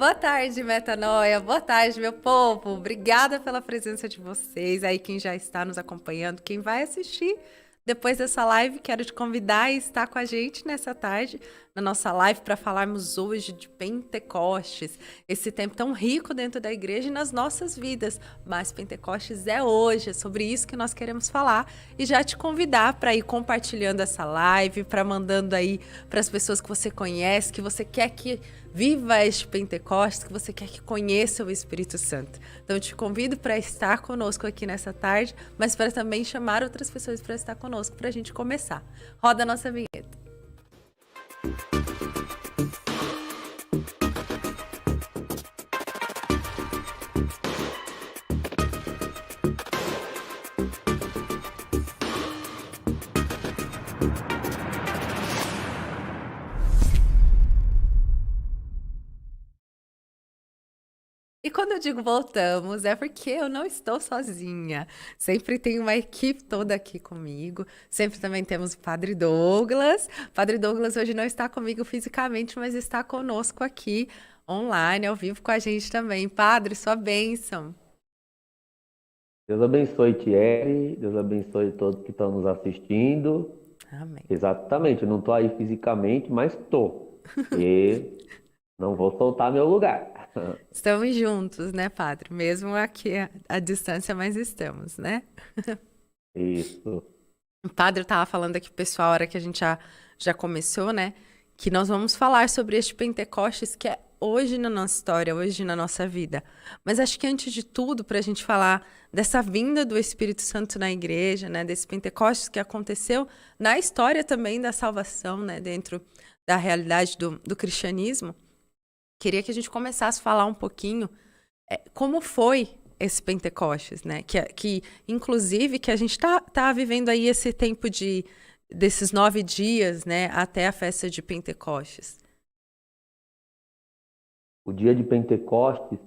Boa tarde, Metanoia. Boa tarde, meu povo. Obrigada pela presença de vocês. Aí, quem já está nos acompanhando, quem vai assistir depois dessa live, quero te convidar a estar com a gente nessa tarde, na nossa live, para falarmos hoje de Pentecostes, esse tempo tão rico dentro da igreja e nas nossas vidas. Mas Pentecostes é hoje, é sobre isso que nós queremos falar. E já te convidar para ir compartilhando essa live, para mandando aí para as pessoas que você conhece, que você quer que viva este Pentecostes, que você quer que conheça o Espírito Santo. Então eu te convido para estar conosco aqui nessa tarde, mas para também chamar outras pessoas para estar conosco para a gente começar. Roda a nossa vinheta. E quando eu digo voltamos, é porque eu não estou sozinha. Sempre tem uma equipe toda aqui comigo. Sempre também temos o Padre Douglas. Padre Douglas hoje não está comigo fisicamente, mas está conosco aqui online, ao vivo com a gente também. Padre, sua bênção. Deus abençoe, Thierry. Deus abençoe todos que estão nos assistindo. Amém. Exatamente, eu não estou aí fisicamente, mas estou. E não vou soltar meu lugar. Estamos juntos, né, Padre? Mesmo aqui à distância, mas estamos, né? Isso. O Padre estava falando aqui pro pessoal, a hora que a gente já começou, né? Que nós vamos falar sobre este Pentecostes que é hoje na nossa história, hoje na nossa vida. Mas acho que antes de tudo, para a gente falar dessa vinda do Espírito Santo na igreja, né? Desse Pentecostes que aconteceu na história também da salvação, né? Dentro da realidade do cristianismo, queria que a gente começasse a falar um pouquinho como foi esse Pentecostes, né? Que inclusive, que a gente tá vivendo aí esse tempo desses 9 dias, né? Até a festa de Pentecostes. O dia de Pentecostes,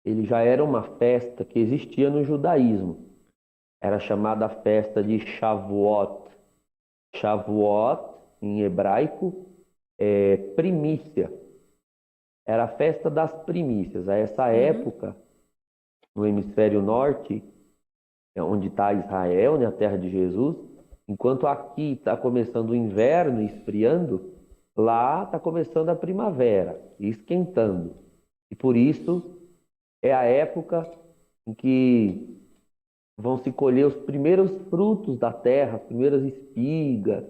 ele já era uma festa que existia no judaísmo. Era chamada a festa de Shavuot. Shavuot, em hebraico, é primícia. Era a festa das primícias. A essa Uhum, época, no hemisfério norte, onde está Israel, né, a terra de Jesus, enquanto aqui está começando o inverno, esfriando, lá está começando a primavera, esquentando. E por isso é a época em que vão se colher os primeiros frutos da terra, as primeiras espigas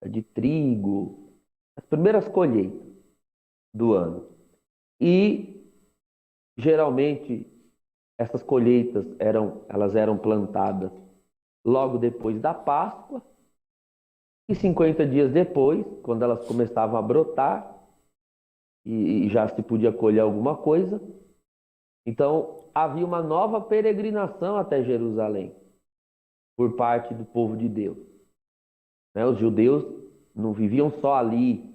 de trigo, as primeiras colheitas do ano. E geralmente essas colheitas elas eram plantadas logo depois da Páscoa. E 50 dias depois, quando elas começavam a brotar e já se podia colher alguma coisa, então havia uma nova peregrinação até Jerusalém por parte do povo de Deus. Né? Os judeus não viviam só ali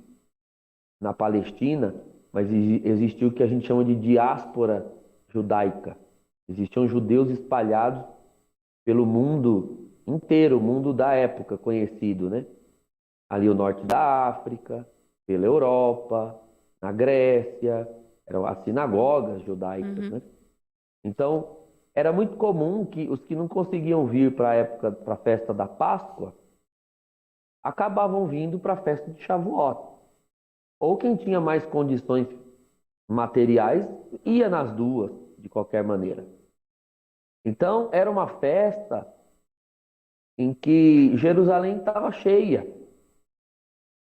na Palestina, mas existiu o que a gente chama de diáspora judaica. Existiam judeus espalhados pelo mundo inteiro, o mundo da época conhecido, né? Ali o norte da África, pela Europa, na Grécia, eram as sinagogas judaicas, uhum. né? Então, era muito comum que os que não conseguiam vir para a época, para a festa da Páscoa, acabavam vindo para a festa de Shavuot. Ou quem tinha mais condições materiais ia nas duas, de qualquer maneira. Então, era uma festa em que Jerusalém estava cheia,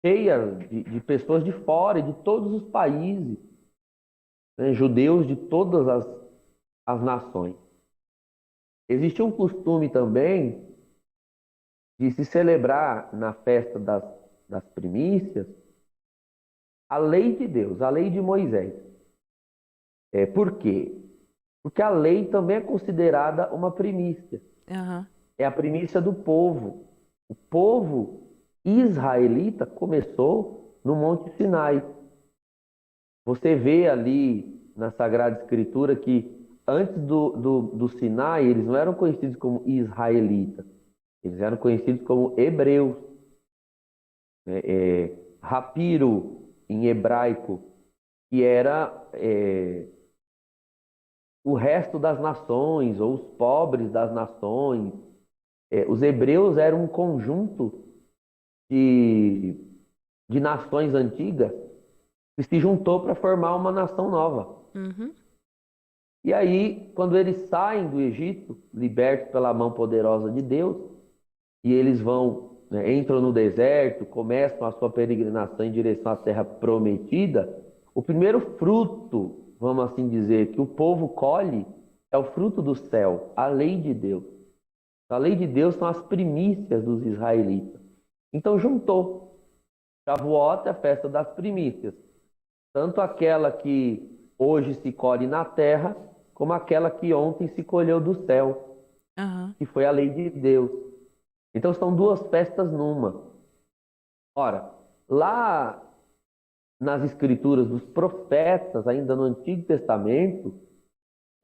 cheia de pessoas de fora e de todos os países, né, judeus de todas as nações. Existia um costume também de se celebrar na festa das primícias a lei de Deus, a lei de Moisés. Por quê? Porque a lei também é considerada uma primícia. Aham. É a primícia do povo. O povo israelita começou no Monte Sinai. Você vê ali na Sagrada Escritura que antes do Sinai, eles não eram conhecidos como israelitas, eles eram conhecidos como hebreus. Rapiro, em hebraico, que era o resto das nações, ou os pobres das nações. Os hebreus eram um conjunto de, de nações antigas que se juntou para formar uma nação nova. Uhum. E aí, quando eles saem do Egito, libertos pela mão poderosa de Deus, e eles vão, né, entram no deserto, começam a sua peregrinação em direção à terra prometida, o primeiro fruto, vamos assim dizer, que o povo colhe é o fruto do céu, a lei de Deus. A lei de Deus são as primícias dos israelitas. Então juntou. Shavuot é a festa das primícias. Tanto aquela que hoje se colhe na terra, como aquela que ontem se colheu do céu, Aham. que foi a lei de Deus. Então são duas festas numa. Ora, lá nas escrituras dos profetas, ainda no Antigo Testamento,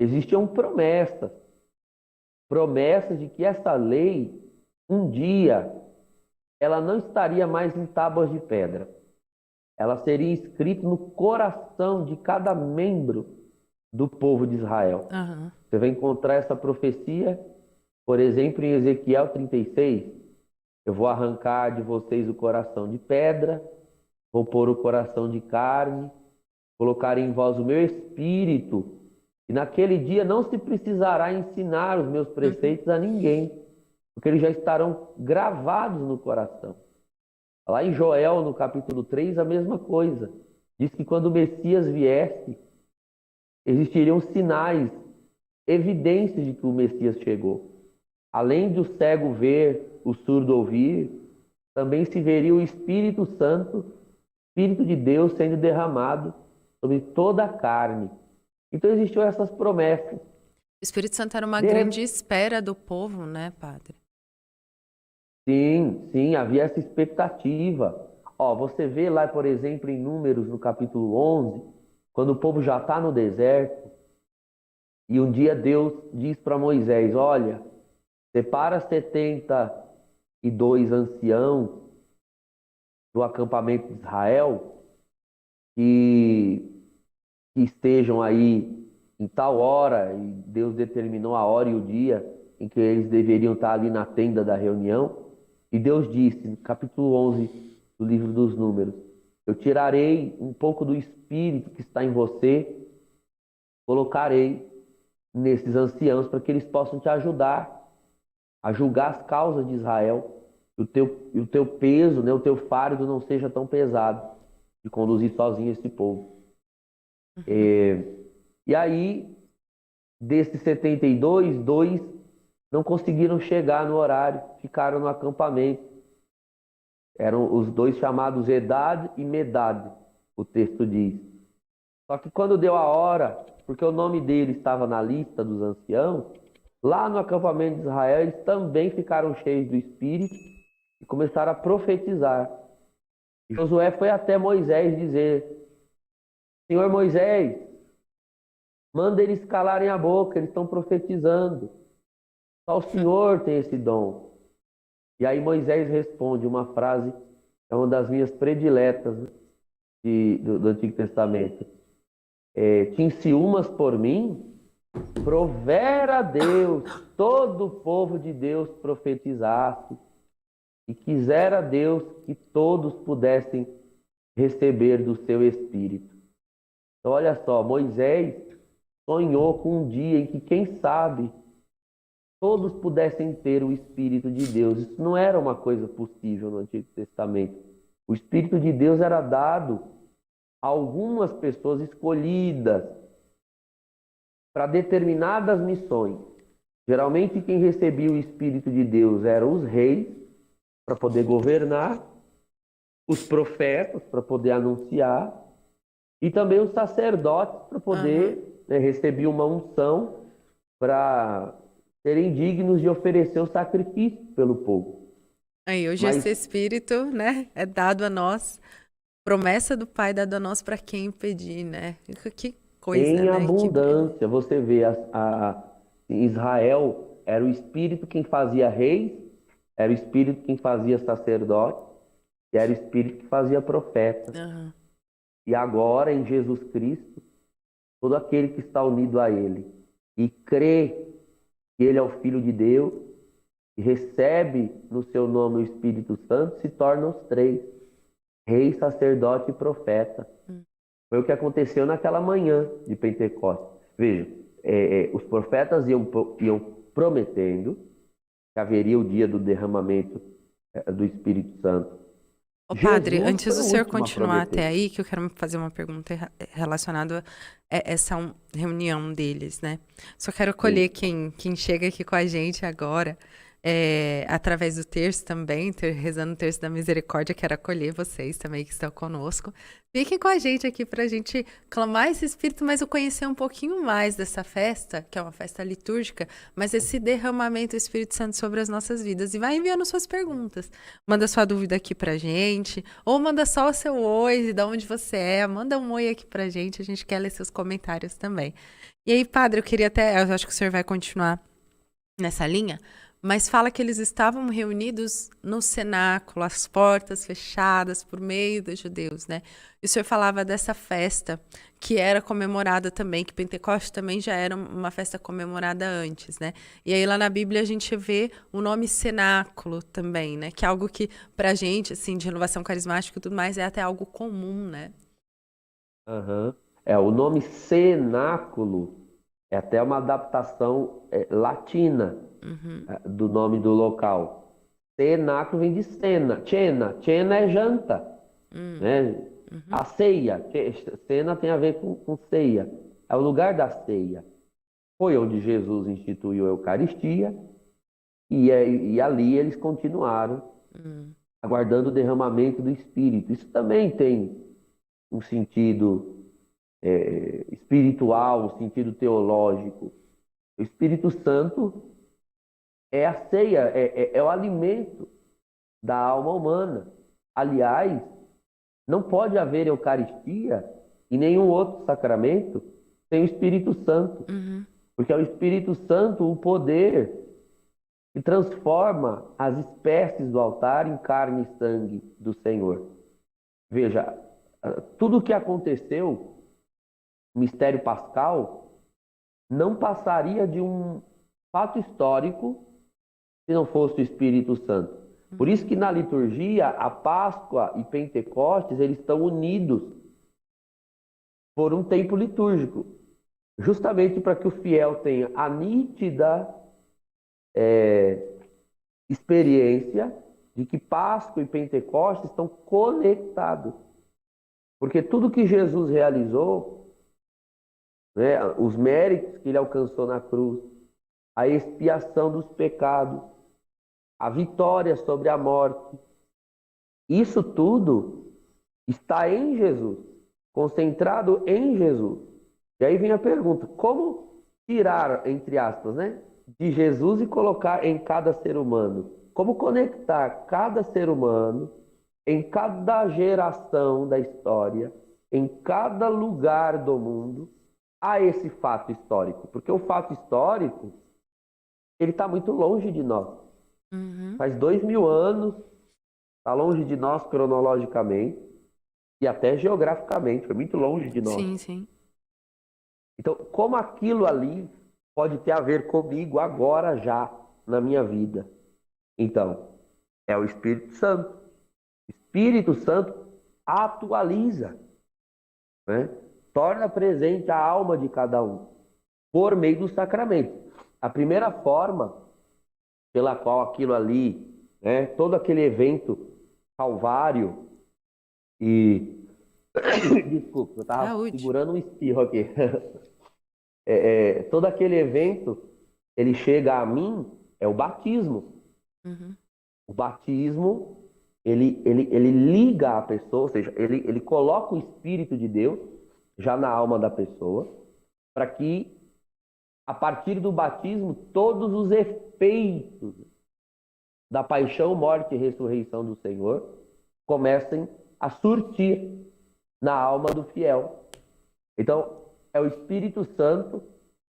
existiam promessas. Promessas de que essa lei, um dia, ela não estaria mais em tábuas de pedra. Ela seria escrita no coração de cada membro do povo de Israel. Aham. Você vai encontrar essa profecia, por exemplo, em Ezequiel 36. Eu vou arrancar de vocês o coração de pedra, vou pôr o coração de carne, colocar em vós o meu espírito, e naquele dia não se precisará ensinar os meus Uhum. preceitos a ninguém, porque eles já estarão gravados no coração. Lá em Joel, no capítulo 3, a mesma coisa. Diz que quando o Messias viesse, existiriam sinais, evidências de que o Messias chegou. Além de o cego ver, o surdo ouvir, também se veria o Espírito Santo, Espírito de Deus sendo derramado sobre toda a carne. Então existiam essas promessas. O Espírito Santo era uma De grande re- espera do povo, né, padre? Sim, sim, havia essa expectativa. Ó, você vê lá, por exemplo, em Números, no capítulo 11, quando o povo já está no deserto, e um dia Deus diz para Moisés: Olha, separa 72 anciãos do acampamento de Israel que, que estejam aí em tal hora, e Deus determinou a hora e o dia em que eles deveriam estar ali na tenda da reunião. E Deus disse, no capítulo 11 do livro dos Números: Eu tirarei um pouco do espírito que está em você, colocarei nesses anciãos para que eles possam te ajudar a julgar as causas de Israel, e o teu peso, né, o teu fardo não seja tão pesado de conduzir sozinho esse povo. Uhum. E aí, desses 72, dois não conseguiram chegar no horário, ficaram no acampamento. Eram os dois chamados Edad e Medad, o texto diz. Só que quando deu a hora, porque o nome dele estava na lista dos anciãos, lá no acampamento de Israel, eles também ficaram cheios do Espírito e começaram a profetizar. E Josué foi até Moisés dizer: Senhor Moisés, manda eles calarem a boca, eles estão profetizando. Só o Senhor tem esse dom. E aí Moisés responde uma frase, é uma das minhas prediletas, né, do Antigo Testamento. Te enciumas por mim? Provera a Deus, todo o povo de Deus profetizasse, e quisera Deus que todos pudessem receber do seu Espírito. Então, olha só, Moisés sonhou com um dia em que, quem sabe, todos pudessem ter o Espírito de Deus. Isso não era uma coisa possível no Antigo Testamento. O Espírito de Deus era dado a algumas pessoas escolhidas para determinadas missões. Geralmente, quem recebia o Espírito de Deus eram os reis, para poder governar, os profetas, para poder anunciar, e também os sacerdotes, para Aham. poder, né, receber uma unção para serem dignos de oferecer o sacrifício pelo povo. Aí hoje Mas esse Espírito, né, é dado a nós, promessa do Pai dado a nós para quem pedir, né? Que coisa, em né? Que beleza. abundância, você vê, em Israel era o Espírito quem fazia reis, era o Espírito quem fazia sacerdote, e era o Espírito que fazia profeta. Aham. E agora, em Jesus Cristo, todo aquele que está unido a Ele e crê que Ele é o Filho de Deus e recebe no seu nome o Espírito Santo, se tornam os três: rei, sacerdote e profeta. Foi o que aconteceu naquela manhã de Pentecostes. Veja, os profetas iam prometendo que haveria o dia do derramamento do Espírito Santo. Ô, padre, Jesus antes foi do o senhor último a continuar até prometer. aí, que eu quero fazer uma pergunta relacionada a essa reunião deles, né? Só quero acolher Sim. quem chega aqui com a gente agora, através do terço também, rezando o terço da misericórdia, quero acolher vocês também que estão conosco. Fiquem com a gente aqui para a gente clamar esse Espírito, mas eu conhecer um pouquinho mais dessa festa, que é uma festa litúrgica, mas esse derramamento do Espírito Santo sobre as nossas vidas. E vai enviando suas perguntas. Manda sua dúvida aqui pra gente, ou manda só o seu oi, de onde você é, manda um oi aqui pra gente, a gente quer ler seus comentários também. E aí, padre, eu queria até, eu acho que o senhor vai continuar nessa linha, mas fala que eles estavam reunidos no cenáculo, as portas fechadas por meio dos judeus, né? E o senhor falava dessa festa que era comemorada também, que Pentecoste também já era uma festa comemorada antes, né? E aí lá na Bíblia a gente vê o nome cenáculo também, né? Que é algo que pra gente, assim, de renovação carismática e tudo mais, é até algo comum, né? Aham. O nome cenáculo é até uma adaptação latina Uhum, do nome do local. Cenáculo vem de cena. Cena é janta, né? uhum, A ceia. Cena tem a ver com ceia. É o lugar da ceia. Foi onde Jesus instituiu a Eucaristia e ali eles continuaram uhum, aguardando o derramamento do Espírito. Isso também tem um sentido espiritual, um sentido teológico. O Espírito Santo é a ceia, é o alimento da alma humana. Aliás, não pode haver Eucaristia e nenhum outro sacramento sem o Espírito Santo, uhum, porque é o Espírito Santo o poder que transforma as espécies do altar em carne e sangue do Senhor. Veja, tudo o que aconteceu no mistério pascal não passaria de um fato histórico se não fosse o Espírito Santo. Por isso que na liturgia, a Páscoa e Pentecostes, eles estão unidos por um tempo litúrgico, justamente para que o fiel tenha a nítida experiência de que Páscoa e Pentecostes estão conectados. Porque tudo que Jesus realizou, né, os méritos que ele alcançou na cruz, a expiação dos pecados, a vitória sobre a morte, isso tudo está em Jesus, concentrado em Jesus. E aí vem a pergunta: como tirar, entre aspas, né, de Jesus e colocar em cada ser humano? Como conectar cada ser humano em cada geração da história, em cada lugar do mundo, a esse fato histórico? Porque o fato histórico, ele está muito longe de nós. uhum. Faz 2000 anos, está longe de nós cronologicamente e até geograficamente, foi muito longe de nós. Sim, sim. Então, como aquilo ali pode ter a ver comigo agora já, na minha vida? Então, é o Espírito Santo. O Espírito Santo atualiza, né? Torna presente a alma de cada um, por meio do sacramento. A primeira forma pela qual aquilo ali, né, todo aquele evento calvário e... Desculpa, eu estava Saúde. segurando um espirro aqui. Todo aquele evento, ele chega a mim, é o batismo. Uhum, O batismo, ele liga a pessoa, ou seja, ele coloca o Espírito de Deus já na alma da pessoa, para que, a partir do batismo, todos os efeitos da paixão, morte e ressurreição do Senhor comecem a surtir na alma do fiel. Então, é o Espírito Santo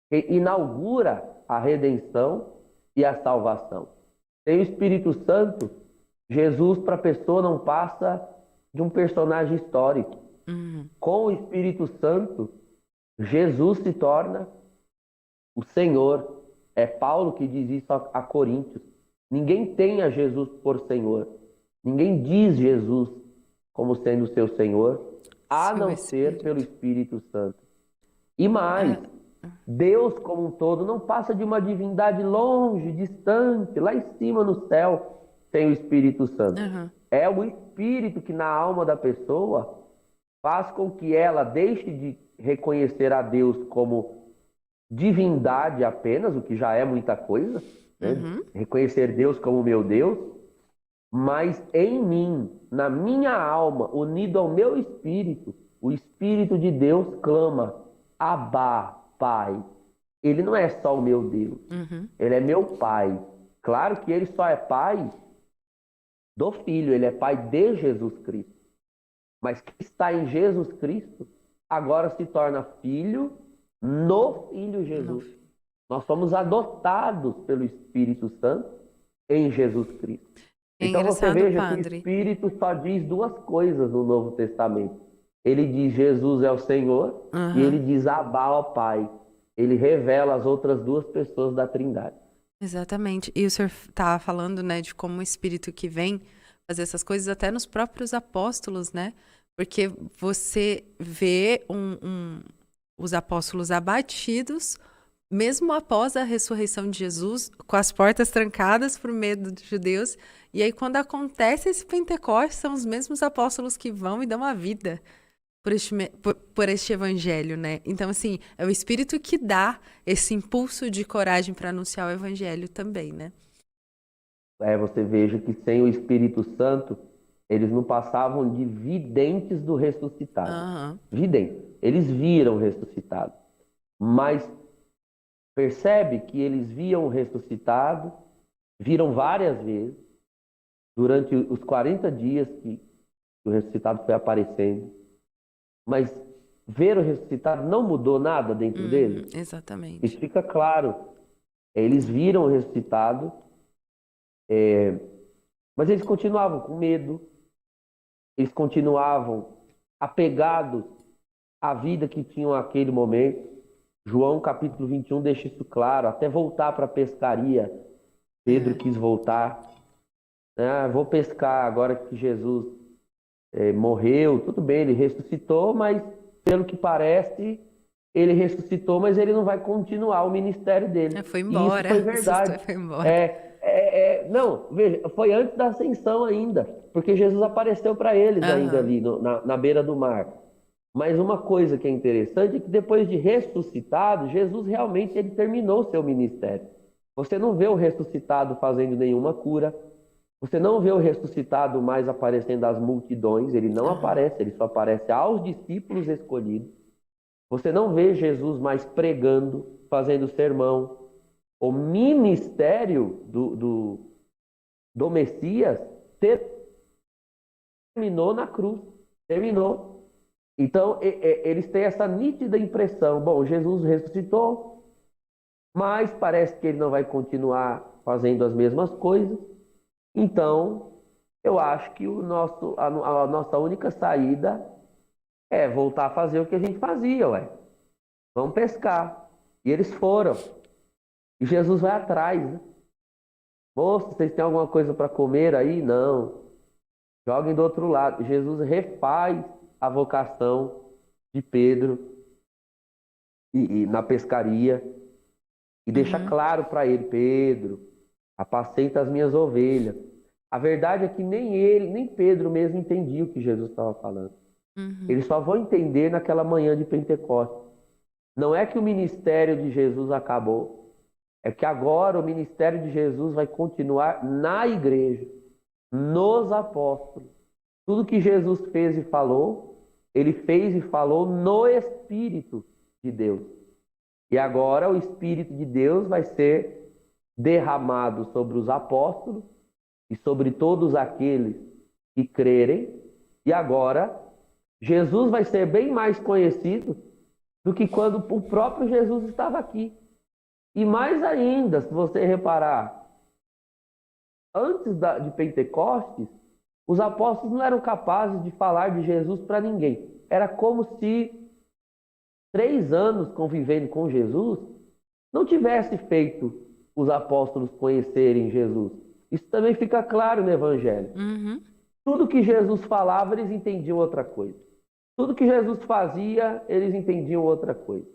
que inaugura a redenção e a salvação. Sem o Espírito Santo, Jesus para a pessoa não passa de um personagem histórico. Uhum. Com o Espírito Santo, Jesus se torna o Senhor. É Paulo que diz isso a Coríntios. Ninguém tem a Jesus por Senhor. Ninguém diz Jesus como sendo seu Senhor, a Seu não ser pelo Espírito. Espírito Santo. E mais, É. Deus como um todo não passa de uma divindade longe, distante, lá em cima no céu, sem o Espírito Santo. Uhum. É o Espírito que na alma da pessoa faz com que ela deixe de reconhecer a Deus como divindade apenas, o que já é muita coisa, né? Uhum. Reconhecer Deus como meu Deus, mas em mim, na minha alma, unido ao meu espírito, o Espírito de Deus clama: Abá, Pai. Ele não é só o meu Deus, Uhum. ele é meu Pai. Claro que ele só é Pai do Filho, ele é Pai de Jesus Cristo. Mas que está em Jesus Cristo, agora se torna filho no Filho No- Jesus. Nós somos adotados pelo Espírito Santo em Jesus Cristo. É Então você engraçado, veja que o padre. Espírito só diz duas coisas no Novo Testamento. Ele diz Jesus é o Senhor e ele Uhum. diz Abá, ó Pai. Ele revela as outras duas pessoas da Trindade. Exatamente. E o senhor estava falando, né, de como o Espírito que vem fazer essas coisas até nos próprios apóstolos, né? Porque você vê os apóstolos abatidos, mesmo após a ressurreição de Jesus, com as portas trancadas por medo dos judeus. E aí, quando acontece esse Pentecostes, são os mesmos apóstolos que vão e dão a vida por este evangelho, né? Então, assim, é o Espírito que dá esse impulso de coragem para anunciar o evangelho também, né? Você veja que sem o Espírito Santo, eles não passavam de videntes do ressuscitado. Aham. Videntes. Eles viram o ressuscitado. Mas percebe que eles viam o ressuscitado, viram várias vezes, durante os 40 dias que o ressuscitado foi aparecendo. Mas ver o ressuscitado não mudou nada dentro deles. Isso Exatamente. fica claro. Eles viram o ressuscitado, mas eles continuavam com medo, eles continuavam apegados à vida que tinham naquele momento. João capítulo 21 deixa isso claro, até voltar para a pescaria, Pedro É. quis voltar. Vou pescar agora que Jesus morreu, tudo bem, ele ressuscitou, mas pelo que parece, ele ressuscitou, mas ele não vai continuar o ministério dele. Foi E isso embora. foi Assustou verdade. e foi embora. Não, veja, foi antes da ascensão ainda, porque Jesus apareceu para eles ainda Aham. ali na beira do mar. Mas uma coisa que é interessante é que depois de ressuscitado, Jesus realmente ele terminou seu ministério. Você não vê o ressuscitado fazendo nenhuma cura, você não vê o ressuscitado mais aparecendo às multidões, ele não Aham. aparece, ele só aparece aos discípulos escolhidos. Você não vê Jesus mais pregando, fazendo sermão. O ministério do Messias terminou na cruz, terminou. Então, eles têm essa nítida impressão, bom, Jesus ressuscitou, mas parece que ele não vai continuar fazendo as mesmas coisas. Então, eu acho que a nossa única saída é voltar a fazer o que a gente fazia, ué. Vamos pescar. E eles foram. E Jesus vai atrás, né? Moço, vocês têm alguma coisa para comer aí? Não. Joguem do outro lado. Jesus refaz a vocação de Pedro e na pescaria e deixa Uhum. claro para ele, Pedro, apacenta as minhas ovelhas. A verdade é que nem ele, nem Pedro mesmo entendia o que Jesus estava falando. Uhum. Eles só vão entender naquela manhã de Pentecostes. Não é que o ministério de Jesus acabou, é que agora o ministério de Jesus vai continuar na igreja, nos apóstolos. Tudo que Jesus fez e falou, ele fez e falou no Espírito de Deus. E agora o Espírito de Deus vai ser derramado sobre os apóstolos e sobre todos aqueles que crerem. E agora Jesus vai ser bem mais conhecido do que quando o próprio Jesus estava aqui. E mais ainda, se você reparar, antes de Pentecostes, os apóstolos não eram capazes de falar de Jesus para ninguém. era como se 3 anos convivendo com Jesus não tivesse feito os apóstolos conhecerem Jesus. Isso também fica claro no Evangelho. Uhum. Tudo que Jesus falava, eles entendiam outra coisa. Tudo que Jesus fazia, eles entendiam outra coisa.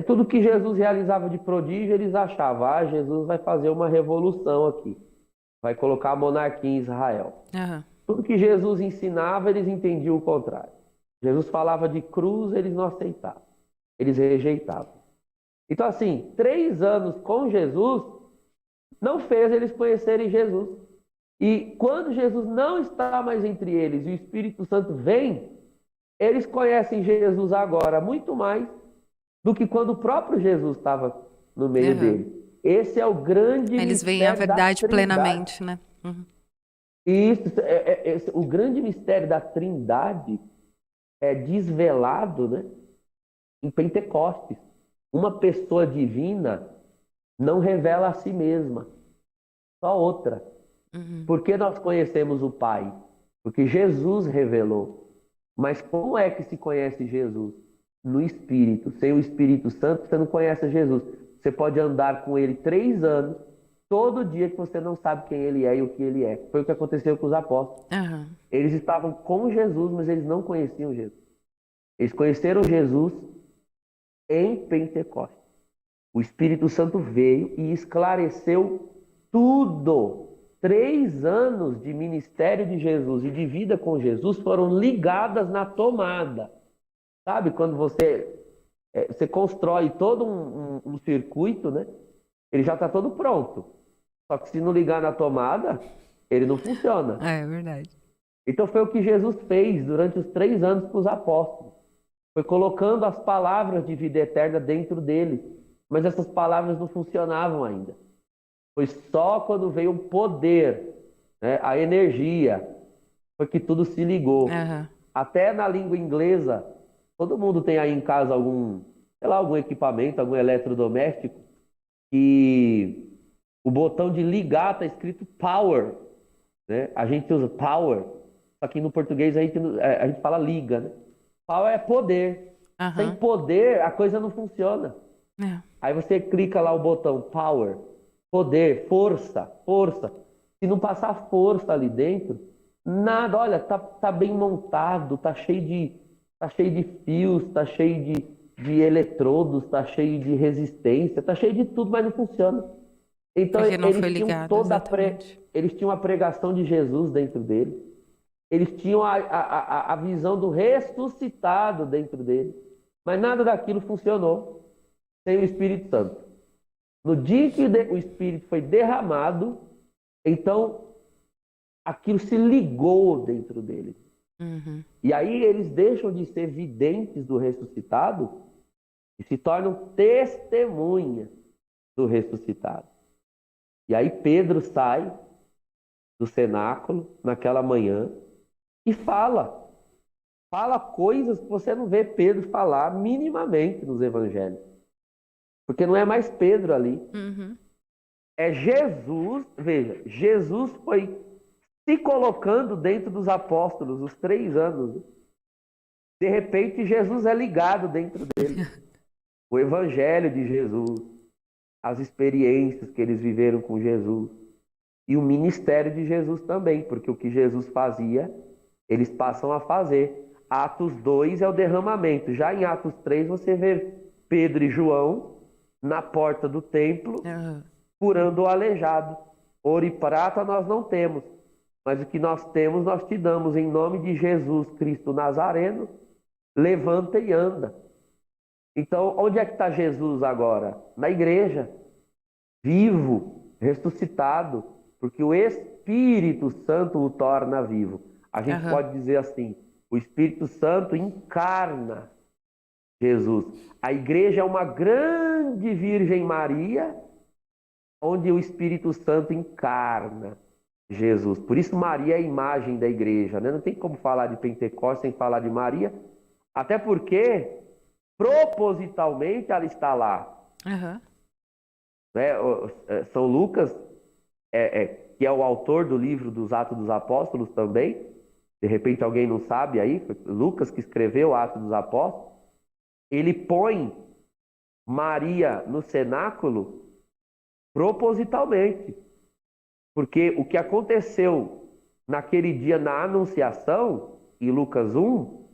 Tudo que Jesus realizava de prodígio, eles achavam, Jesus vai fazer uma revolução aqui. Vai colocar a monarquia em Israel. Aham. Tudo que Jesus ensinava, eles entendiam o contrário. Jesus falava de cruz, eles não aceitavam. Eles rejeitavam. Então, assim, 3 anos com Jesus não fez eles conhecerem Jesus. E quando Jesus não está mais entre eles e o Espírito Santo vem, eles conhecem Jesus agora muito mais do que quando o próprio Jesus estava no meio Aham. dele. Esse é o grande Eles veem a mistério da verdade Trindade. plenamente, né? Uhum. E o grande mistério da Trindade é desvelado, né, em Pentecostes. Uma pessoa divina não revela a si mesma, só outra. Uhum. Por que nós conhecemos o Pai? Porque Jesus revelou. Mas como é que se conhece Jesus? No Espírito. Sem o Espírito Santo, você não conhece Jesus. Você pode andar com ele 3 anos, todo dia que você não sabe quem ele é e o que ele é. Foi o que aconteceu com os apóstolos. Aham. Eles estavam com Jesus, mas eles não conheciam Jesus. Eles conheceram Jesus em Pentecostes. O Espírito Santo veio e esclareceu tudo. 3 anos de ministério de Jesus e de vida com Jesus foram ligadas na tomada. Sabe, quando você constrói todo um circuito, né? Ele já está todo pronto. Só que se não ligar na tomada, ele não funciona. É verdade. Então foi o que Jesus fez durante os 3 anos com os apóstolos. Foi colocando as palavras de vida eterna dentro deles. Mas essas palavras não funcionavam ainda. Foi só quando veio o poder, né, a energia, foi que tudo se ligou. Aham. Até na língua inglesa, todo mundo tem aí em casa algum, sei lá, algum equipamento, algum eletrodoméstico, e o botão de ligar está escrito power, né? A gente usa power, só que no português a gente fala liga, né? Power é poder. Sem Aham. poder, a coisa não funciona. É. Aí você clica lá o botão power, poder, força, força. Se não passar força ali dentro, nada, olha, tá bem montado, tá cheio de fios, tá cheio de eletrodos, tá cheio de resistência, tá cheio de tudo, mas não funciona. Então Porque não foi eles tinham ligado, exatamente. eles tinham a pregação de Jesus dentro deles. Eles tinham a visão do ressuscitado dentro deles. Mas nada daquilo funcionou sem o Espírito Santo. No dia que o Espírito foi derramado, então aquilo se ligou dentro deles. Uhum. E aí eles deixam de ser videntes do ressuscitado e se tornam testemunhas do ressuscitado. E aí Pedro sai do cenáculo naquela manhã e fala coisas que você não vê Pedro falar minimamente nos evangelhos. Porque não é mais Pedro ali. Uhum. É Jesus, veja, Jesus foi se colocando dentro dos apóstolos os 3 anos. De repente, Jesus é ligado dentro dele. O evangelho de Jesus, as experiências que eles viveram com Jesus e o ministério de Jesus também, porque o que Jesus fazia, eles passam a fazer. Atos 2 é o derramamento. Já em Atos 3 você vê Pedro e João na porta do templo Aham. curando o aleijado. Ouro e prata nós não temos, mas o que nós temos nós te damos em nome de Jesus Cristo Nazareno. Levanta e anda. Então, onde é que está Jesus agora? Na igreja, vivo, ressuscitado, porque o Espírito Santo o torna vivo. A gente Aham. pode dizer assim, o Espírito Santo encarna Jesus. A igreja é uma grande Virgem Maria, onde o Espírito Santo encarna Jesus. Por isso Maria é a imagem da igreja, né? Não tem como falar de Pentecostes sem falar de Maria, até porque propositalmente ela está lá, Aham. né? São Lucas, que é o autor do livro dos Atos dos Apóstolos também, De repente alguém não sabe aí, foi Lucas que escreveu Atos dos Apóstolos, ele põe Maria no cenáculo propositalmente. Porque o que aconteceu naquele dia na Anunciação, em Lucas 1,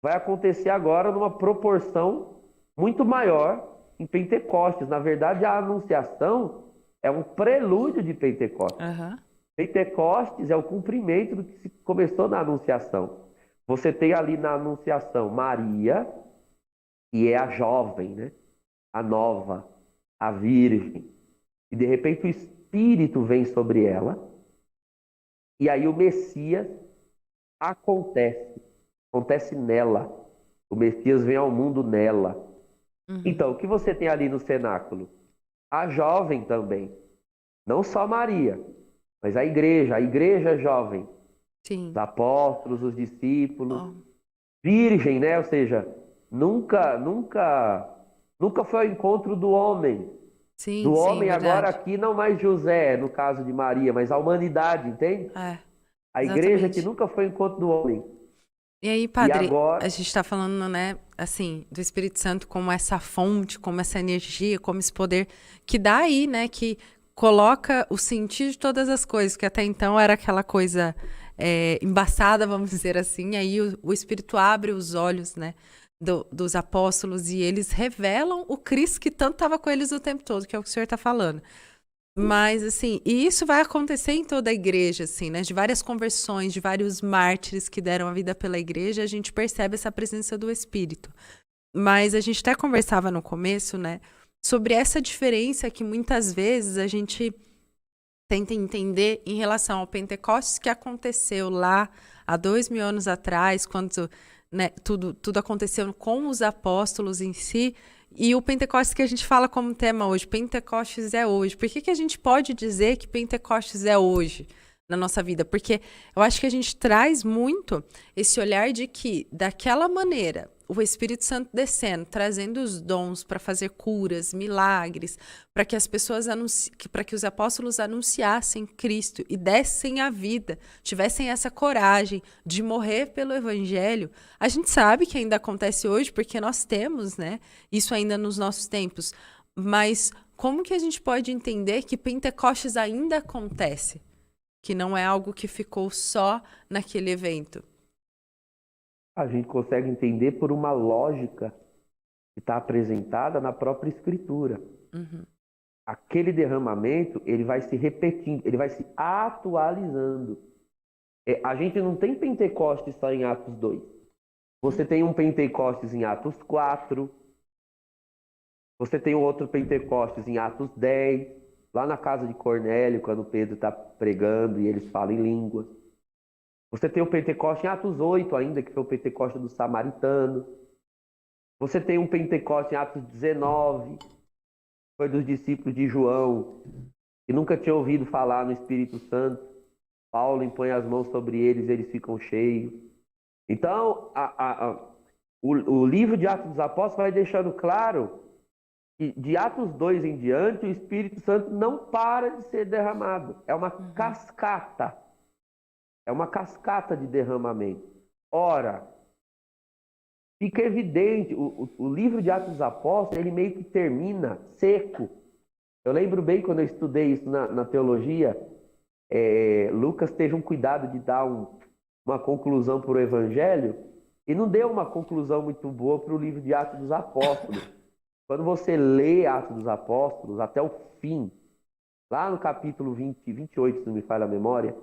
vai acontecer agora numa proporção muito maior em Pentecostes. Na verdade, a Anunciação é um prelúdio de Pentecostes. Aham. Pentecostes é o cumprimento do que se começou na Anunciação. Você tem ali na Anunciação Maria, que é a jovem, né? A nova, a virgem. E de repente o Espírito vem sobre ela. E aí o Messias acontece nela. O Messias vem ao mundo nela. Uhum. Então, o que você tem ali no cenáculo? A jovem também. Não só Maria, mas a igreja jovem. Sim. Os apóstolos, os discípulos. Ó, Virgem, né? Ou seja, nunca foi ao encontro do homem. sim, Do sim, homem agora verdade. aqui, não mais José, no caso de Maria, mas a humanidade, entende? É, A igreja que exatamente. nunca foi ao encontro do homem. E aí, E padre, agora, a gente está falando, né, assim, do Espírito Santo como essa fonte, como essa energia, como esse poder que dá aí, né, que coloca o sentido de todas as coisas, que até então era aquela coisa embaçada, vamos dizer assim, aí o Espírito abre os olhos, né, dos apóstolos e eles revelam o Cristo que tanto estava com eles o tempo todo, que é o que o senhor está falando. Mas, assim, e isso vai acontecer em toda a igreja, assim, né? De várias conversões, de vários mártires que deram a vida pela igreja, a gente percebe essa presença do Espírito. Mas a gente até conversava no começo, né? Sobre essa diferença que muitas vezes a gente tenta entender em relação ao Pentecostes que aconteceu lá há 2000 anos atrás, quando, né, tudo aconteceu com os apóstolos em si, e o Pentecostes que a gente fala como tema hoje, Pentecostes é hoje. Por que a gente pode dizer que Pentecostes é hoje na nossa vida? Porque eu acho que a gente traz muito esse olhar de que, daquela maneira, o Espírito Santo descendo, trazendo os dons para fazer curas, milagres, para que as pessoas para que os apóstolos anunciassem Cristo e dessem a vida, tivessem essa coragem de morrer pelo evangelho. A gente sabe que ainda acontece hoje porque nós temos, né, isso ainda nos nossos tempos. Mas como que a gente pode entender que Pentecostes ainda acontece? Que não é algo que ficou só naquele evento. a gente consegue entender por uma lógica que está apresentada na própria Escritura. Uhum. Aquele derramamento, ele vai se repetindo, ele vai se atualizando. A gente não tem Pentecostes só em Atos 2. Você tem um Pentecostes em Atos 4. Você tem um outro Pentecostes em Atos 10. Lá na casa de Cornélio, quando Pedro está pregando e eles falam em línguas. Você tem o Pentecoste em Atos 8 ainda, que foi o Pentecoste dos samaritanos. Você tem um Pentecoste em Atos 19, foi dos discípulos de João, que nunca tinham ouvido falar no Espírito Santo. Paulo impõe as mãos sobre eles, eles ficam cheios. Então, o livro de Atos dos Apóstolos vai deixando claro que de Atos 2 em diante, o Espírito Santo não para de ser derramado. É uma cascata. É uma cascata de derramamento. Ora, fica evidente, o livro de Atos dos Apóstolos, ele meio que termina seco. Eu lembro bem quando eu estudei isso na teologia, Lucas teve um cuidado de dar uma conclusão para o Evangelho e não deu uma conclusão muito boa para o livro de Atos dos Apóstolos. Quando você lê Atos dos Apóstolos até o fim, lá no capítulo 20, 28, se não me falha a memória,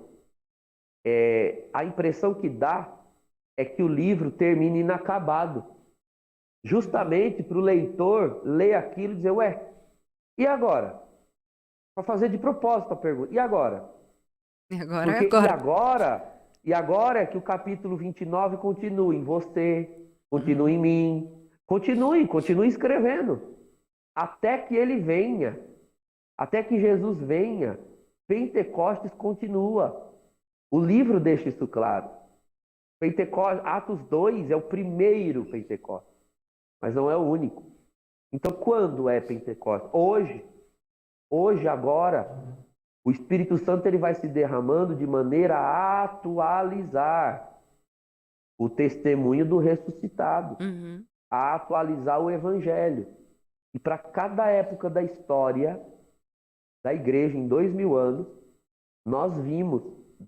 a impressão que dá é que o livro termina inacabado. Justamente para o leitor ler aquilo e dizer, ué, e agora? Para fazer de propósito a pergunta, e agora? E agora é Porque agora. e agora é que o capítulo 29 continua em você, continua em mim, continue escrevendo, até que ele venha, até que Jesus venha, Pentecostes continua. O livro deixa isso claro. Pentecostes, Atos 2 é o primeiro Pentecostes, mas não é o único. Então, quando é Pentecostes? Hoje, agora, o Espírito Santo ele vai se derramando de maneira a atualizar. o testemunho do ressuscitado, Uhum. a atualizar o evangelho. E para cada época da história da igreja, em 2000 anos, nós vimos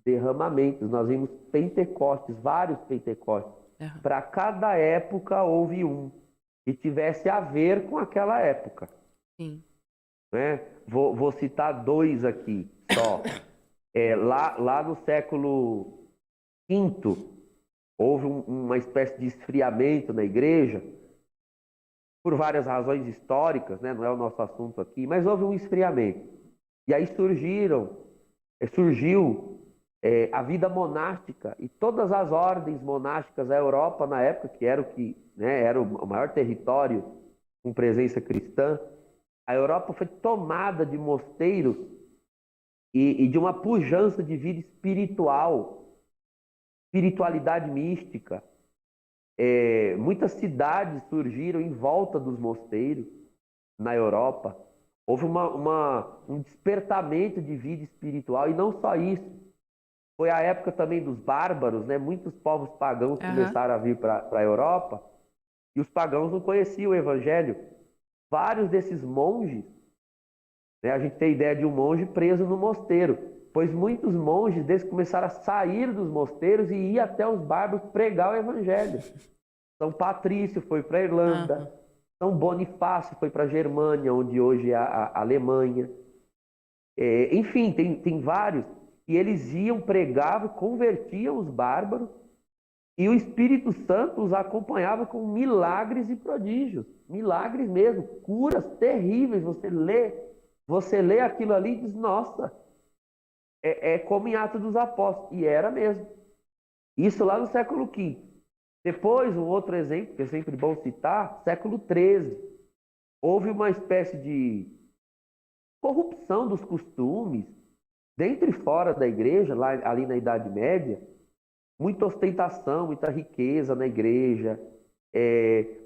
derramamentos, nós vimos Pentecostes, vários Pentecostes. Aham. Para cada época houve um que tivesse a ver com aquela época, Sim. né? Vou citar dois aqui só. Lá no século V, houve uma espécie de esfriamento na igreja, por várias razões históricas, né? Não é o nosso assunto aqui, mas houve um esfriamento. E aí surgiu a vida monástica e todas as ordens monásticas da Europa na época, que era era o maior território com presença cristã, a Europa foi tomada de mosteiros e de uma pujança de vida espiritual, espiritualidade mística. Muitas cidades surgiram em volta dos mosteiros na Europa. Houve um despertamento de vida espiritual, e não só isso. Foi a época também dos bárbaros, né? Muitos povos pagãos começaram a vir para a Europa, e os pagãos não conheciam o evangelho. Vários desses monges, né? A gente tem ideia de um monge preso no mosteiro, pois muitos monges desses começaram a sair dos mosteiros e ir até os bárbaros pregar o evangelho. São Patrício foi para a Irlanda, São Bonifácio foi para a Germânia, onde hoje é a Alemanha. Enfim, tem vários. E eles iam, pregavam, convertiam os bárbaros, e o Espírito Santo os acompanhava com milagres e prodígios. Milagres mesmo, curas terríveis. Você lê aquilo ali e diz, nossa, é como em Atos dos Apóstolos. E era mesmo. Isso lá no século V. Depois, um outro exemplo, que é sempre bom citar, século XIII. Houve uma espécie de corrupção dos costumes, dentro e fora da igreja, ali na Idade Média. Muita ostentação, muita riqueza na igreja.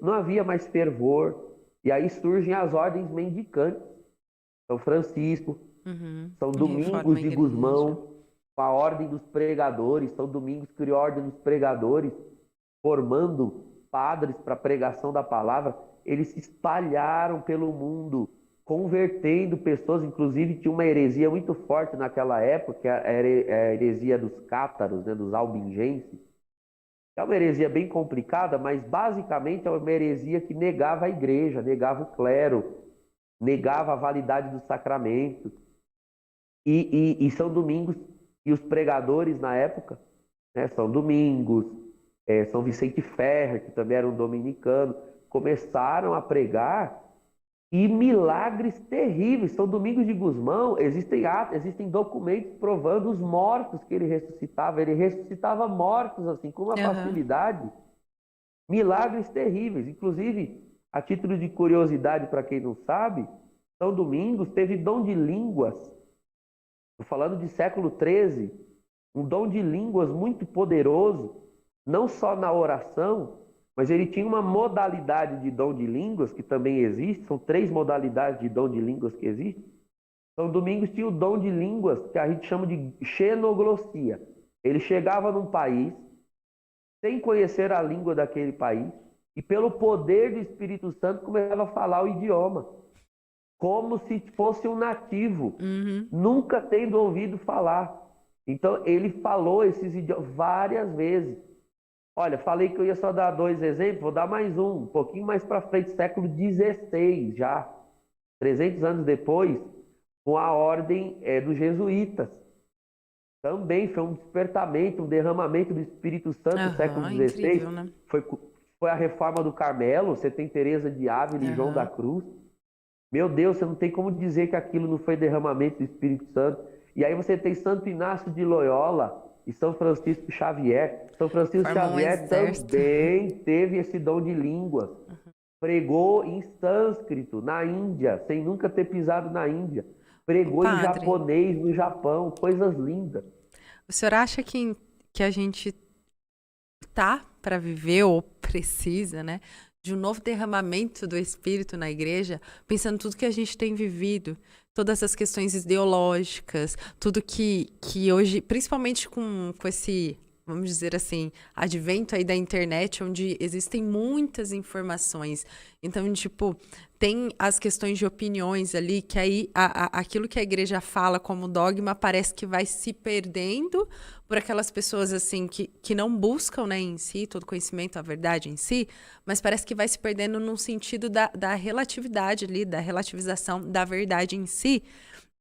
Não havia mais fervor. E aí surgem as ordens mendicantes. São Francisco, São Domingos de Gusmão, com a ordem dos pregadores. São Domingos criou a ordem dos pregadores, formando padres para a pregação da palavra. Eles se espalharam pelo mundo, convertendo pessoas. Inclusive tinha uma heresia muito forte naquela época, que era a heresia dos cátaros, né, dos albingenses. É uma heresia bem complicada, mas basicamente é uma heresia que negava a igreja, negava o clero, negava a validade dos sacramentos. E São Domingos e os pregadores na época, né, São Domingos, São Vicente Ferrer, que também era um dominicano, começaram a pregar, e milagres terríveis. São Domingos de Gusmão, existem documentos provando os mortos que ele ressuscitava. Ele ressuscitava mortos assim, com uma facilidade. Milagres terríveis. Inclusive, a título de curiosidade, para quem não sabe, São Domingos teve dom de línguas. Estou falando de século XIII. Um dom de línguas muito poderoso, não só na oração, mas ele tinha uma modalidade de dom de línguas, que também existe. São 3 modalidades de dom de línguas que existem. São Domingos tinha o dom de línguas, que a gente chama de xenoglossia. Ele chegava num país, sem conhecer a língua daquele país, e pelo poder do Espírito Santo começava a falar o idioma, como se fosse um nativo, nunca tendo ouvido falar. Então ele falou esses idiomas várias vezes. Olha, falei que eu ia só dar 2 exemplos, vou dar mais um pouquinho mais para frente, século XVI já, 300 anos depois, com a ordem dos jesuítas. Também foi um despertamento, um derramamento do Espírito Santo no século XVI. Incrível, né? Foi a reforma do Carmelo. Você tem Teresa de Ávila e João da Cruz. Meu Deus, você não tem como dizer que aquilo não foi derramamento do Espírito Santo. E aí você tem Santo Inácio de Loyola e São Francisco Xavier. São Francisco Xavier também teve esse dom de língua. Pregou em sânscrito na Índia, sem nunca ter pisado na Índia. Pregou em japonês no Japão, coisas lindas. O senhor acha que a gente tá para viver, ou precisa, né, de um novo derramamento do Espírito na igreja, pensando tudo que a gente tem vivido, todas as questões ideológicas, tudo que hoje, principalmente com esse vamos dizer assim, advento aí da internet, onde existem muitas informações. Então, tipo, tem as questões de opiniões ali, que aí aquilo que a igreja fala como dogma parece que vai se perdendo por aquelas pessoas, assim, que não buscam, né, em si, todo conhecimento, a verdade em si, mas parece que vai se perdendo num sentido da relatividade ali, da relativização da verdade em si.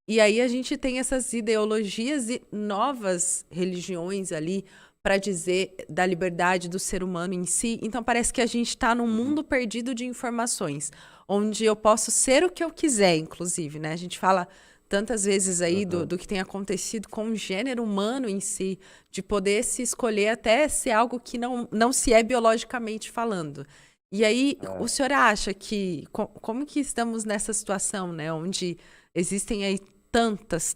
E aí a gente tem essas ideologias e novas religiões ali para dizer da liberdade do ser humano em si. Então parece que a gente está num mundo perdido de informações, onde eu posso ser o que eu quiser, inclusive, né? A gente fala tantas vezes aí Aham. do que tem acontecido com o gênero humano em si, de poder se escolher até ser algo que não se é biologicamente falando. E aí, o É. senhor acha que, como que estamos nessa situação, né? Onde existem aí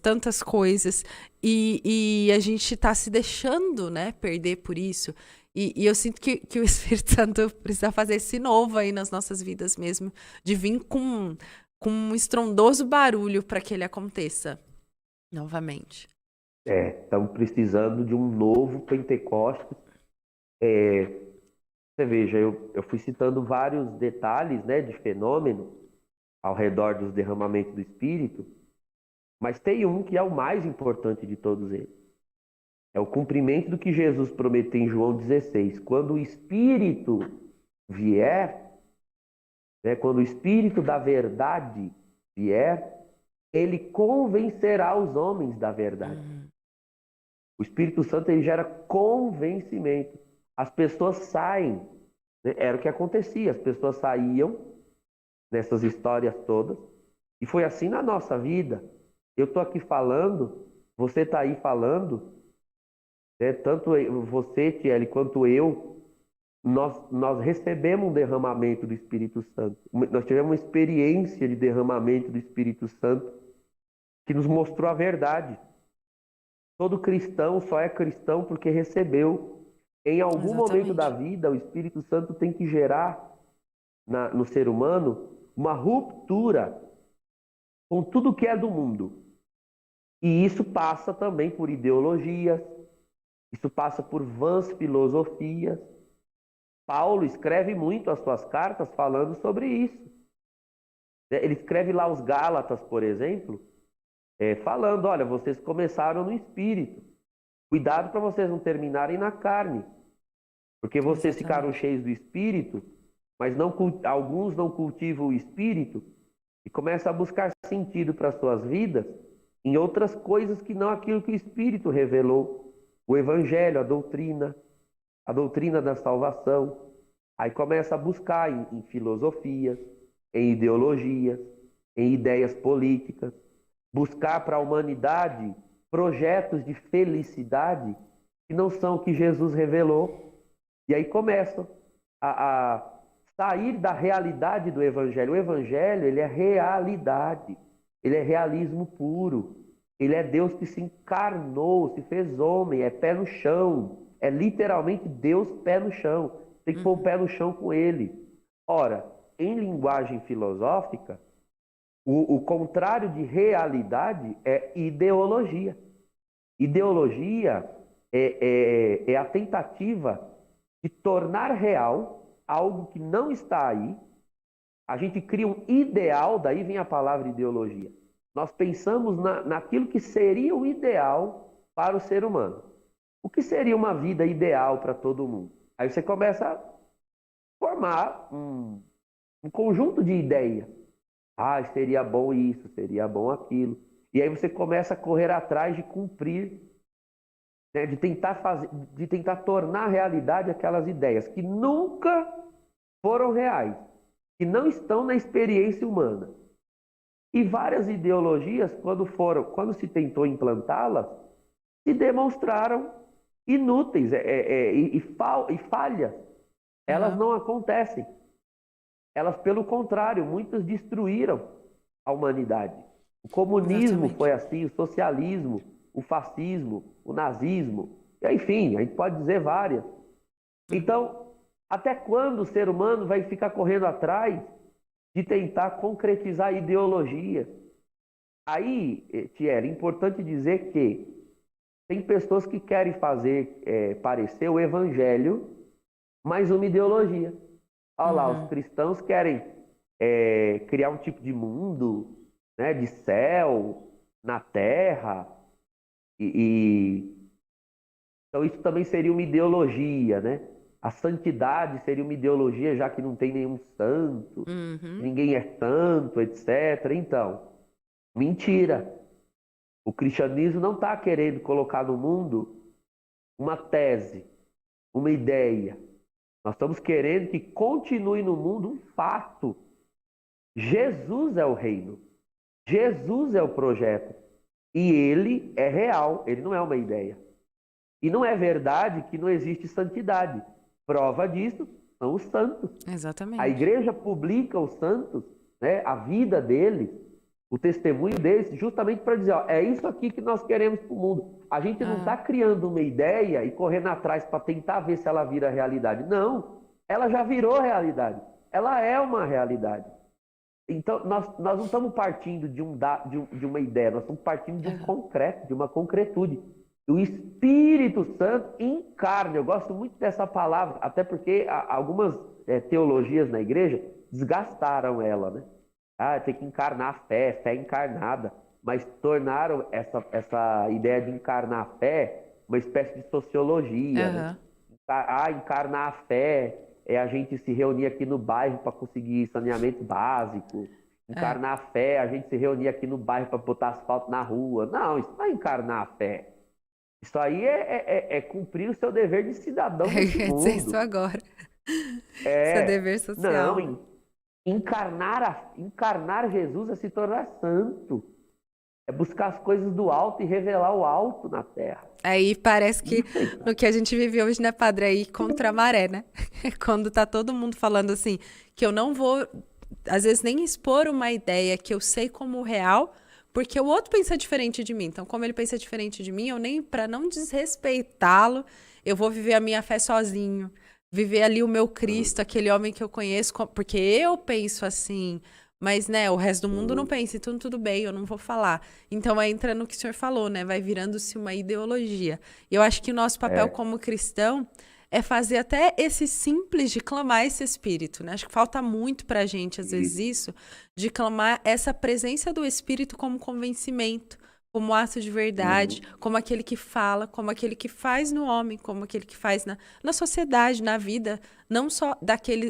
tantas coisas e a gente está se deixando, né, perder por isso. E eu sinto que o Espírito Santo precisa fazer esse novo aí nas nossas vidas mesmo, de vir com um estrondoso barulho para que ele aconteça novamente. Estamos precisando de um novo Pentecostes. É, você veja, eu fui citando vários detalhes, né, de fenômenos ao redor dos derramamentos do Espírito, mas tem um que é o mais importante de todos eles. É o cumprimento do que Jesus prometeu em João 16. Quando o Espírito vier, né, quando o Espírito da verdade vier, ele convencerá os homens da verdade. Uhum. O Espírito Santo ele gera convencimento. As pessoas saem, né? Era o que acontecia, as pessoas saíam nessas histórias todas, e foi assim na nossa vida. Eu estou aqui falando, você está aí falando, né? Tanto você, Tiele, quanto eu, nós recebemos um derramamento do Espírito Santo. Nós tivemos uma experiência de derramamento do Espírito Santo que nos mostrou a verdade. Todo cristão só é cristão porque recebeu. Em algum momento da Exatamente. vida, o Espírito Santo tem que gerar no ser humano uma ruptura com tudo que é do mundo. E isso passa também por ideologias, isso passa por vãs filosofias. Paulo escreve muito as suas cartas falando sobre isso. Ele escreve lá os Gálatas, por exemplo, falando: olha, vocês começaram no espírito. Cuidado para vocês não terminarem na carne. Porque vocês ficaram Exatamente. cheios do espírito, mas alguns não cultivam o espírito e começam a buscar sentido para suas vidas em outras coisas que não aquilo que o espírito revelou. O evangelho, a doutrina da salvação. Aí começa a buscar em filosofias, em ideologias, em ideias políticas, buscar para a humanidade projetos de felicidade que não são o que Jesus revelou. E aí começam a sair da realidade do Evangelho. O Evangelho, ele é realidade, ele é realismo puro. Ele é Deus que se encarnou, se fez homem, é pé no chão. É literalmente Deus pé no chão. Tem que pôr o Uhum. pé no chão com ele. Ora, em linguagem filosófica, o contrário de realidade é ideologia. Ideologia é a tentativa de tornar real algo que não está aí. A gente cria um ideal, daí vem a palavra ideologia. Nós pensamos naquilo que seria o ideal para o ser humano. O que seria uma vida ideal para todo mundo? Aí você começa a formar um conjunto de ideias. Ah, seria bom isso, seria bom aquilo. E aí você começa a correr atrás de cumprir, né, de tentar tornar realidade aquelas ideias que nunca foram reais, que não estão na experiência humana. E várias ideologias, quando se tentou implantá-las, se demonstraram inúteis e falhas. Elas Aham. não acontecem. Elas, pelo contrário, muitas destruíram a humanidade. O comunismo foi Exatamente. assim, o socialismo, o fascismo, o nazismo, e, enfim, a gente pode dizer várias. Uhum. Então, até quando o ser humano vai ficar correndo atrás de tentar concretizar ideologias? Aí, Thierry, é importante dizer que Tem pessoas que querem fazer parecer o evangelho mais uma ideologia. Olha lá, os cristãos querem criar um tipo de mundo, né, de céu na terra, então isso também seria uma ideologia, né? A santidade seria uma ideologia, já que não tem nenhum santo, ninguém é santo, etc. Então, mentira. O cristianismo não está querendo colocar no mundo uma tese, uma ideia. Nós estamos querendo que continue no mundo um fato. Jesus é o reino. Jesus é o projeto. E ele é real, ele não é uma ideia. E não é verdade que não existe santidade. Prova disso são os santos. Exatamente. A igreja publica os santos, né, a vida deles, o testemunho deles, justamente para dizer, ó, é isso aqui que nós queremos para o mundo. A gente não está criando uma ideia e correndo atrás para tentar ver se ela vira realidade. Não, ela já virou realidade. Ela é uma realidade. Então, nós não estamos partindo de uma ideia, nós estamos partindo de um concreto, de uma concretude. O Espírito Santo encarna. Eu gosto muito dessa palavra, até porque algumas teologias na igreja desgastaram ela, né? Tem que encarnar a fé, fé encarnada. Mas tornaram essa ideia de encarnar a fé uma espécie de sociologia, né? Encarnar a fé é a gente se reunir aqui no bairro para conseguir saneamento básico. Encarnar a fé, a gente se reunir aqui no bairro para botar asfalto na rua. Não, isso não é encarnar a fé. Isso aí é cumprir o seu dever de cidadão desse mundo. Dizer isso agora. Seu dever social. Não, encarnar Jesus é se tornar santo. É buscar as coisas do alto e revelar o alto na terra. Aí parece que no que a gente vive hoje, né, padre, aí contra a maré, né? Quando tá todo mundo falando assim, que eu não vou, às vezes, nem expor uma ideia que eu sei como real, porque o outro pensa diferente de mim. Então, como ele pensa diferente de mim, eu nem, para não desrespeitá-lo, eu vou viver a minha fé sozinho. Viver ali o meu Cristo, aquele homem que eu conheço, porque eu penso assim, mas, né, o resto do mundo não pensa, então tudo bem, eu não vou falar. Então, entra no que o senhor falou, né, vai virando-se uma ideologia. E eu acho que o nosso papel como cristão é fazer até esse simples de clamar esse Espírito, né? Acho que falta muito pra gente, às vezes, isso, de clamar essa presença do Espírito como convencimento, como ato de verdade, como aquele que fala, como aquele que faz no homem, como aquele que faz na sociedade, na vida, não só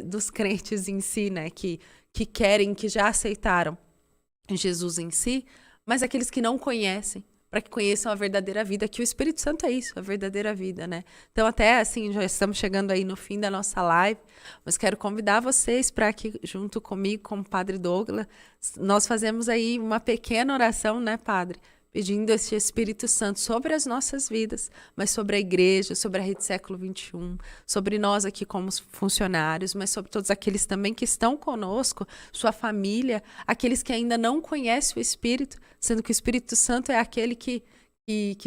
dos crentes em si, né, que querem, que já aceitaram Jesus em si, mas aqueles que não conhecem, para que conheçam a verdadeira vida, que o Espírito Santo é isso, a verdadeira vida, né? Então, até assim, já estamos chegando aí no fim da nossa live, mas quero convidar vocês para que, junto comigo, com o Padre Douglas, nós fazemos aí uma pequena oração, né, Padre? Pedindo esse Espírito Santo sobre as nossas vidas, mas sobre a igreja, sobre a Rede Século XXI, sobre nós aqui como funcionários, mas sobre todos aqueles também que estão conosco, sua família, aqueles que ainda não conhecem o Espírito, sendo que o Espírito Santo é aquele que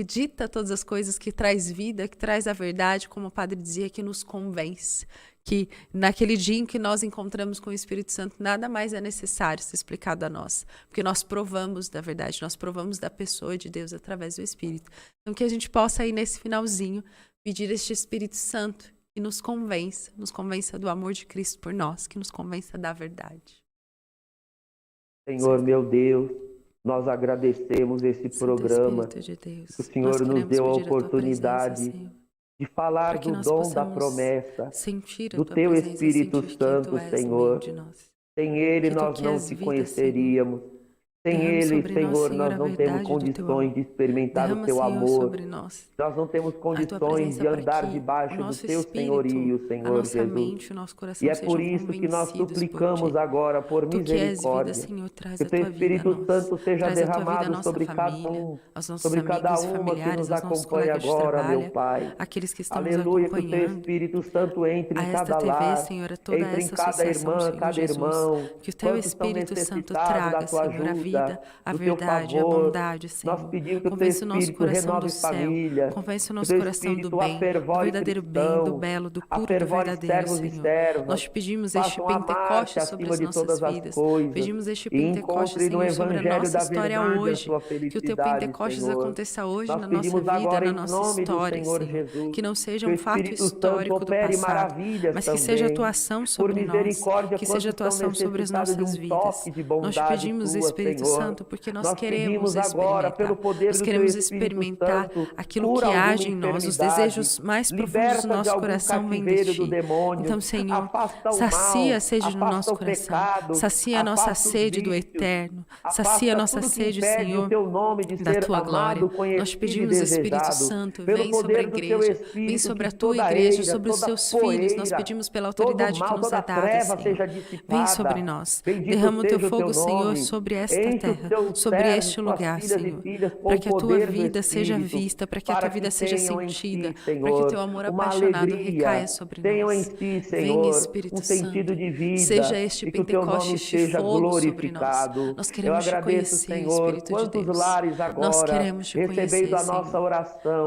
dita todas as coisas, que traz vida, que traz a verdade, como o Padre dizia, que nos convence. Que naquele dia em que nós encontramos com o Espírito Santo, nada mais é necessário ser explicado a nós, porque nós provamos da verdade, nós provamos da pessoa de Deus através do Espírito. Então, que a gente possa aí nesse finalzinho pedir este Espírito Santo que nos convença do amor de Cristo por nós, que nos convença da verdade. Senhor, meu Deus, nós agradecemos esse programa, de Deus, que o Senhor nos deu a oportunidade de falar do dom da promessa, do Teu Espírito Santo, Senhor. Sem Ele nós não te conheceríamos. Sem Ele, Senhor, nós não temos condições de experimentar o Teu amor. Nós não temos condições de andar debaixo do Teu senhorio, Senhor Jesus. E é por isso que nós suplicamos agora por misericórdia, que o Teu Espírito Santo seja derramado sobre cada um, sobre cada uma que nos acompanha agora, meu Pai. Aleluia, que o Teu Espírito Santo entre em cada lar, entre em cada irmã, cada irmão, quantos estão necessitados da Tua ajuda. vida, a do teu verdade, a favor. bondade, Nós Senhor. pedimos que o teu Convence o nosso Espírito coração do renove céu, famílias, convence o que o nosso teu coração do Espírito bem, do afervore verdadeiro bem, do cristãos, belo, do puro, do afervore verdadeiro, servos e Senhor. servas, Nós te pedimos este façam a Pentecoste marcha sobre acima as de nossas todas as vidas. coisas Pedimos este e Pentecoste, encontrem no Senhor, sobre a Evangelho nossa da história verdade a hoje. sua Que o teu felicidade, Pentecostes Senhor. aconteça hoje Nós na nossa pedimos vida, agora na em nossa nome do história, Senhor Senhor. Jesus Que não seja que o um fato Espírito Santo histórico do opere passado, maravilhas mas que seja a tua também. ação Por sobre nós, misericórdia, que seja a quantos tua estão ação sobre as necessitados de nossas um vidas. toque de Nós te bondade pedimos, tua, Espírito Senhor. Santo, porque nós Nós queremos pedimos agora, pelo experimentar. poder Nós do teu queremos Espírito experimentar Santo, aquilo cura que alguma age em nós. Os enfermidade, desejos mais profundos do liberta de nosso algum coração vêm de cativeiro do ti. demônio, Então, Senhor, afasta o sacia a mal, sede do afasta nosso o coração. pecado, Sacia a nossa afasta os sede do vícios, eterno. Sacia a afasta nossa tudo que sede, impede o Senhor, teu nome de da ser tua glória. amado, Nós te conhecido e pedimos, Espírito desejado. Santo, Pelo vem sobre a poder do teu igreja, vem Espírito, sobre que a tua toda igreja, eira, sobre os toda seus filhos. Nós poeira, pedimos pela todo autoridade que mal, nos é toda dada, treva Senhor. seja Vem sobre dissipada. nós. Bendito Derrama o teu seja o teu fogo, Senhor, nome. sobre esta Enche os terra, teus sobre servos, este tuas lugar, filhas e Senhor. filhas, com Para o que a tua poder do vida seja Espírito, vista, para que a tua para que vida seja tenham em sentida, ti, para que Senhor, teu amor uma apaixonado recaia alegria, sobre tenham em nós. ti, Vem, Senhor, um Espírito sentido Santo, de seja vida este e que o teu nome Pentecostes de seja fogo sobre nós. glorificado. Nós Eu queremos te agradeço, conhecer, Senhor, Espírito de quantos Deus. lares Nós agora, queremos te recebendo conhecer, a nossa Senhor.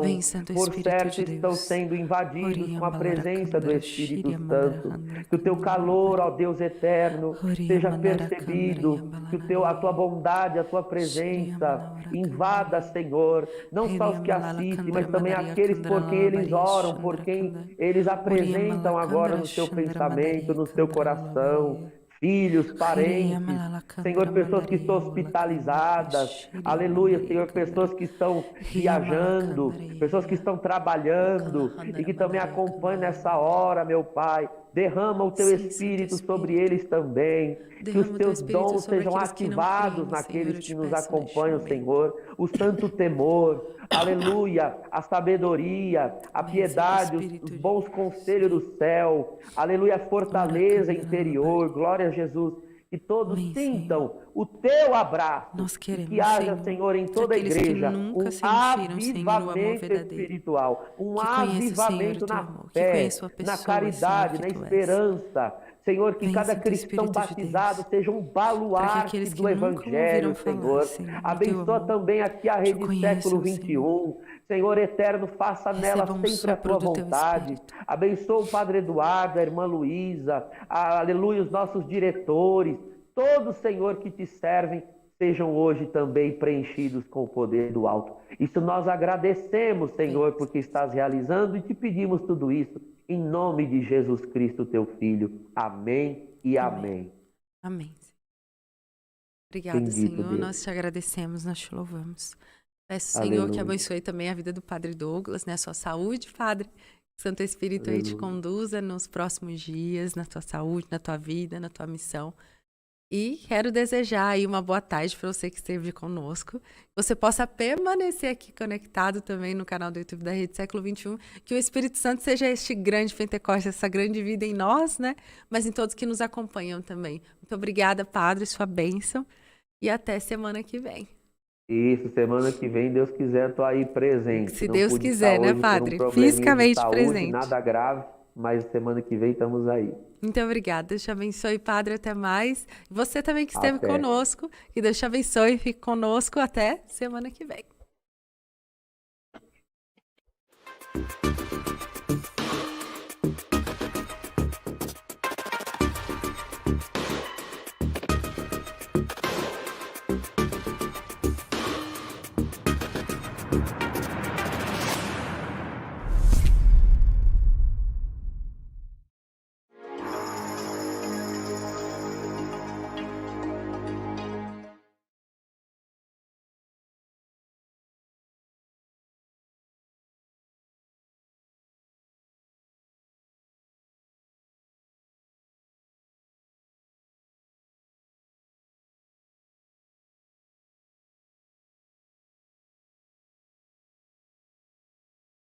Vem, oração, Santo por Espírito certo de estão Deus. sendo invadidos com a presença do Oriambalaracandra, Espírito Santo. Que o teu calor, ó Shiriamandarahandrakandariambari. Deus eterno, seja Oriamanarakandra percebido, que a tua Yambalarari. bondade, a tua presença invada, Shiriamanarakandari. Senhor, não só os que assistem, Hiriambalalakandra mas também aqueles Mandariakandra por quem eles Lalabari oram, por Shandrakanda. quem eles apresentam agora Oriambalakandra no seu Shandra pensamento, no seu Mandariakandra coração, Lalabari. filhos, parentes, Senhor, Hiriambalalakandra pessoas que estão Mandariambalakandra hospitalizadas, aleluia, Senhor, Shiriamandariakandra. pessoas que estão viajando, pessoas que Hiriambalakandra estão trabalhando e Kalahandra que também acompanham nessa Mandariakandra. hora, meu Pai. Derrama o teu Sim, Santo Espírito sobre Espírito. eles também, que os Derrama o teu teus Espírito dons sobre sejam aqueles que não ativados creem, Senhor, naqueles eu que te nos peço neste acompanham, momento. Senhor, o santo temor, aleluia, a sabedoria, a Vem, Santo piedade, os Espírito de bons conselhos Deus. do céu, aleluia, a fortaleza interior, glória a Jesus. Que todos Vem, Senhor. sintam o teu abraço Nós e que queremos, haja, Senhor, Senhor, em para toda a aqueles que igreja, nunca um sentiram, Senhor, o amor avivamento verdadeiro. espiritual, um Que conheça, Senhor, o avivamento teu na amor. Que fé, conheça a na pessoa, caridade, Senhor, na que tu és. esperança. Senhor, que Vem, cada Santo cristão Espírito de batizado Deus. seja um Para que baluarte aqueles que do nunca ouviram Evangelho, falar, Senhor. Senhor, do teu Abençoa amor, também aqui a te rede Século conheçam, Senhor. XXI. Senhor eterno, faça nela Recebam um sempre a sopro tua do teu vontade. Espírito. Abençoa o Padre Eduardo, a irmã Luísa, aleluia, os nossos diretores, todos, Senhor, que te servem, sejam hoje também preenchidos com o poder do alto. Isso nós agradecemos, Senhor, porque estás realizando e te pedimos tudo isso em nome de Jesus Cristo, teu Filho. Amém e amém. Amém. Obrigada, Bendito Senhor. Deus. Nós te agradecemos, nós te louvamos. Peço, Senhor, que Aleluia. abençoe também a vida do Padre Douglas, né? A sua saúde, Padre. Que Santo Espírito aí te Aleluia. conduza nos próximos dias, na tua saúde, na tua vida, na tua missão. E quero desejar aí uma boa tarde para você que esteve conosco. Que você possa permanecer aqui conectado também no canal do YouTube da Rede Século XXI. Que o Espírito Santo seja este grande Pentecoste, essa grande vida em nós, né? Mas em todos que nos acompanham também. Muito obrigada, Padre, sua bênção. E até semana que vem. Isso, semana que vem, Deus quiser, estou aí presente. Se Não Deus pude quiser, estar né, hoje Padre? por um probleminha de Fisicamente saúde, presente. nada grave, mas semana que vem estamos aí. Muito obrigada. Deus te abençoe, Padre. Até mais. E você também que esteve Até. conosco. Que Deus te abençoe e fique conosco até semana que vem.